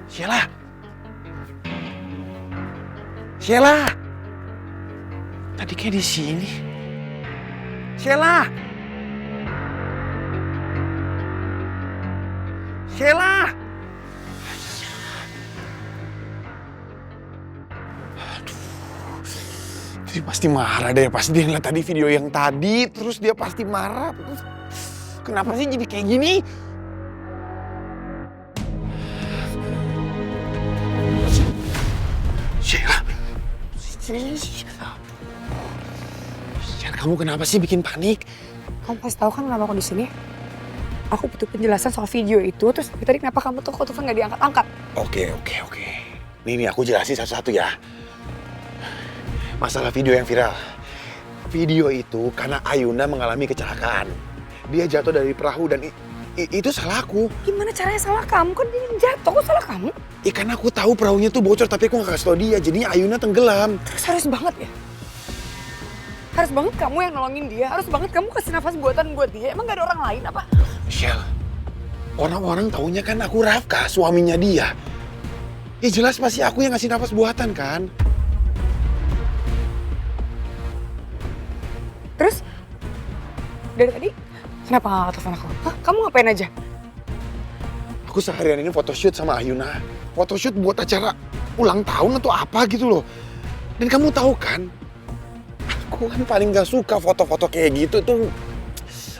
Sheila! Sheila! Tadi kayak di sini. Sheila! Sheila! Aduh. Dia pasti marah deh. Pasti dia ngeliat tadi video yang tadi. Terus dia pasti marah. Kenapa sih jadi kayak gini? Sheila. Sheila, kamu kenapa sih bikin panik? Kamu pasti tahu kan kenapa aku di sini? Aku butuh penjelasan soal video itu. Terus tadi kenapa kamu tuh kok nggak diangkat-angkat? Oke. Nih aku jelasin satu-satu ya. Masalah video yang viral. Video itu karena Ayuna mengalami kecelakaan. Dia jatuh dari perahu dan itu salah aku. Gimana caranya salah kamu? Kan dia yang jatuh, kok salah kamu? Karena aku tahu perahunya tuh bocor tapi aku gak kasih tau dia. Jadinya Ayuna tenggelam. Terus harus banget ya? Harus banget kamu yang nolongin dia? Harus banget kamu kasih nafas buatan buat dia? Emang gak ada orang lain apa? Michelle, orang-orang taunya kan aku Rafka, suaminya dia. Ya jelas pasti aku yang ngasih nafas buatan kan. Terus dari tadi kenapa gak telepon aku? Hah? Kamu ngapain aja? Aku seharian ini photoshoot sama Ayuna. Photoshoot buat acara ulang tahun atau apa gitu loh. Dan kamu tahu kan, aku kan paling gak suka foto-foto kayak gitu tuh.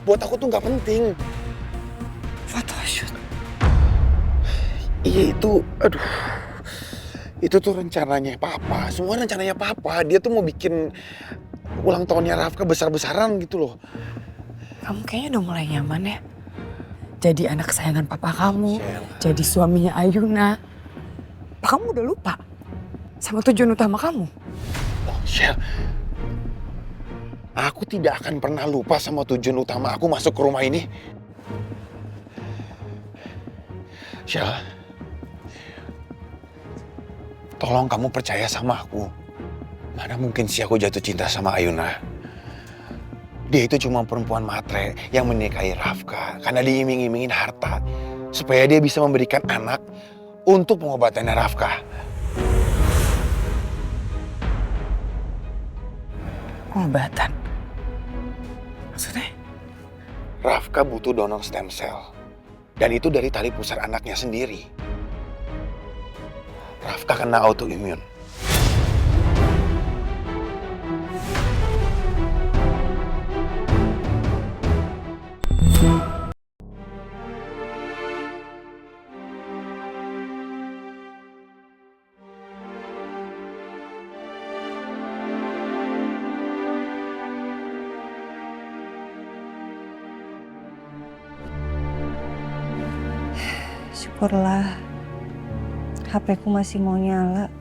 Buat aku tuh gak penting. Photoshoot? Iya itu, aduh. Itu tuh rencananya Papa, semua rencananya Papa. Dia tuh mau bikin ulang tahunnya Rafka besar-besaran gitu loh. Kamu kayaknya udah mulai nyaman ya? Jadi anak kesayangan papa kamu, jadi suaminya Ayuna. Apa kamu udah lupa sama tujuan utama kamu? Oh, Shell. Aku tidak akan pernah lupa sama tujuan utama aku masuk ke rumah ini. Shell. Tolong kamu percaya sama aku. Mana mungkin sih aku jatuh cinta sama Ayuna. Dia itu cuma perempuan matre yang menikahi Rafka karena diiming-imingin harta supaya dia bisa memberikan anak untuk pengobatannya Rafka. Pengobatan? Maksudnya? Rafka butuh donor stem cell. Dan itu dari tali pusar anaknya sendiri. Rafka kena autoimmune. Syukurlah HP ku masih mau nyala.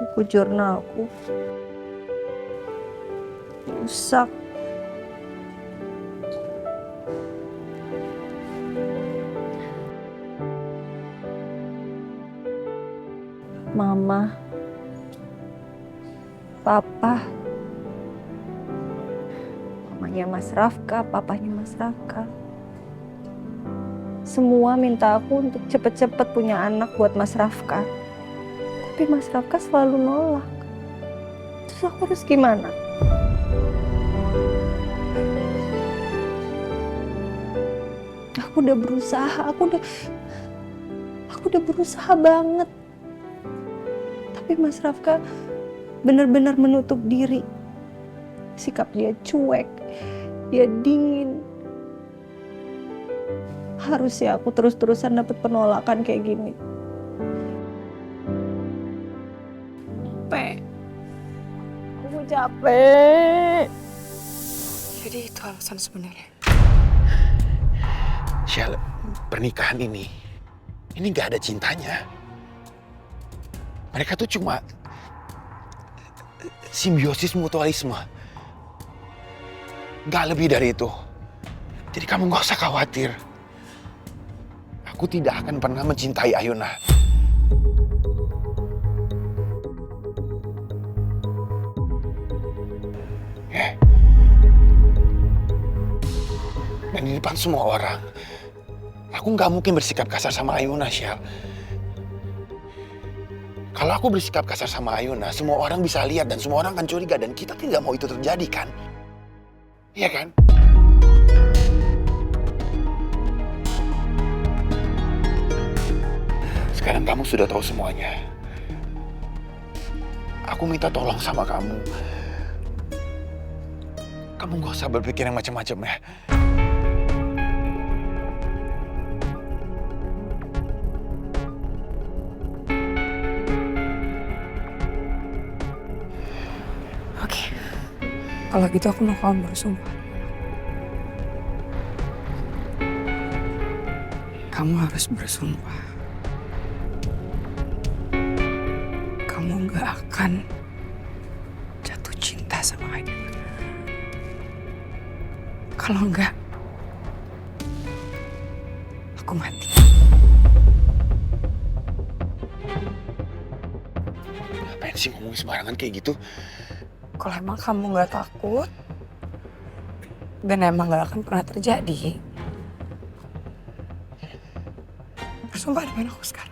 Buku jurnalku rusak. Mama, Papa, mamanya Mas Rafka, papanya Mas Rafka. Semua minta aku untuk cepet-cepet punya anak buat Mas Rafka. Tapi Mas Rafka selalu nolak. Terus aku harus gimana? Aku udah berusaha, aku udah berusaha banget. Tapi Mas Rafka benar-benar menutup diri. Sikap dia cuek, dia dingin. Harus ya aku terus-terusan dapet penolakan kayak gini. Aku capek. Jadi itu alasan sebenarnya. Shell, pernikahan ini gak ada cintanya. Mereka tuh cuma simbiosis mutualisme. Gak lebih dari itu. Jadi kamu gak usah khawatir. Aku tidak akan pernah mencintai Ayuna. Dan di depan semua orang, aku nggak mungkin bersikap kasar sama Ayuna, Syal. Kalau aku bersikap kasar sama Ayuna, semua orang bisa lihat dan semua orang akan curiga. Dan kita tidak mau itu terjadi, kan? Iya kan? Sekarang kamu sudah tahu semuanya. Aku minta tolong sama kamu. Kamu gak usah berpikir yang macam-macam ya. Oke. Kalau gitu aku mau kamu bersumpah. Kamu harus bersumpah. Kamu gak akan jatuh cinta sama Ayuna. Kalau enggak, aku mati. Ngapain sih ngomong sembarangan kayak gitu? Kalau emang kamu gak takut, dan emang gak akan pernah terjadi, bersumpah dengan aku sekarang.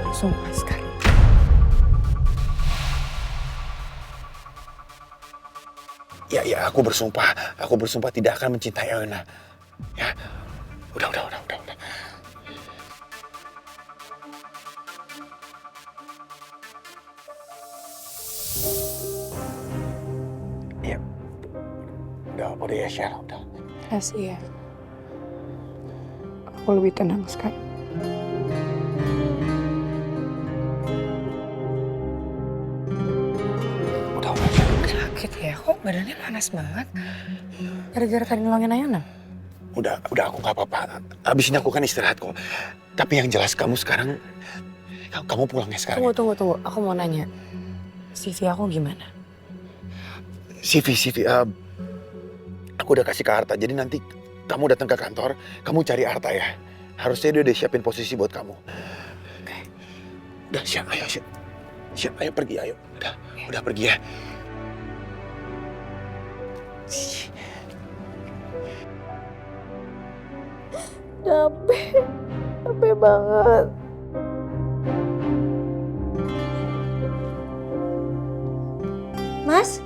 Bersumpah sekarang. Ya, aku bersumpah. Aku bersumpah tidak akan mencintai Ayuna. Ya, udah. Ya, udah ya, Syal, udah. Kasih ya. Aku lebih tenang sekarang. Udah, Syal. Sakit ya, kok badannya panas banget? Gara-gara tadi nolongin Ayuna? Udah, aku nggak apa-apa. Abis ini aku kan istirahat kok. Tapi yang jelas kamu sekarang, kamu pulangnya sekarang. Tunggu. Aku mau nanya. CV aku gimana? CV, aku udah kasih ke Arta. Jadi nanti kamu datang ke kantor, kamu cari Arta ya. Harusnya dia udah siapin posisi buat kamu. Oke. Udah, siap, ayo, siap, ayo pergi, ayo. Udah pergi ya. Capek banget. Mas,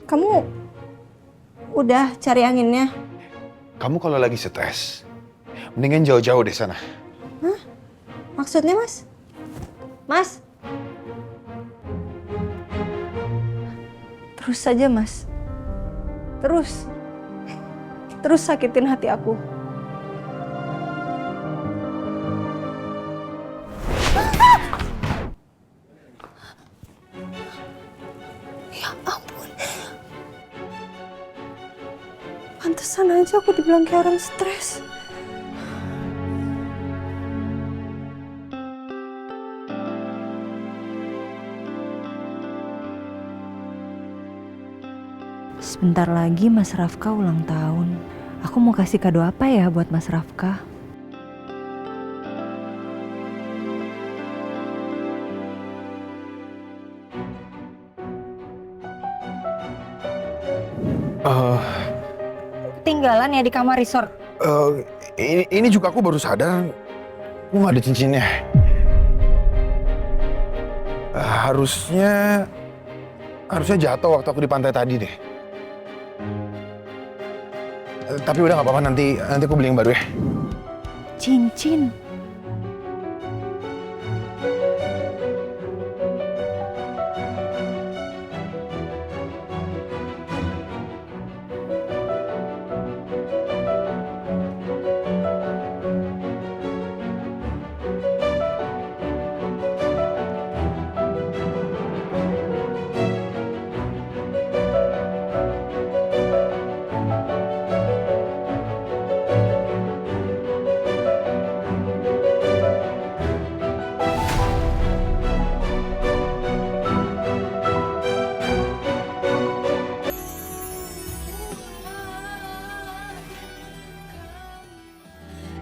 kamu udah cari anginnya? Kamu kalau lagi stres, mendingan jauh-jauh deh sana. Hah? Maksudnya, Mas? Mas? Terus saja, Mas. Terus sakitin hati aku. Ya ampun. Pantesan aja aku dibilang kayak orang stres. Sebentar lagi Mas Rafka ulang tahun. Aku mau kasih kado apa ya buat Mas Rafka? Ketinggalan ya di kamar resort. Ini juga aku baru sadar, aku nggak ada cincinnya. Harusnya jatuh waktu aku di pantai tadi deh. Tapi udah nggak apa-apa, nanti aku beli yang baru ya. Cincin.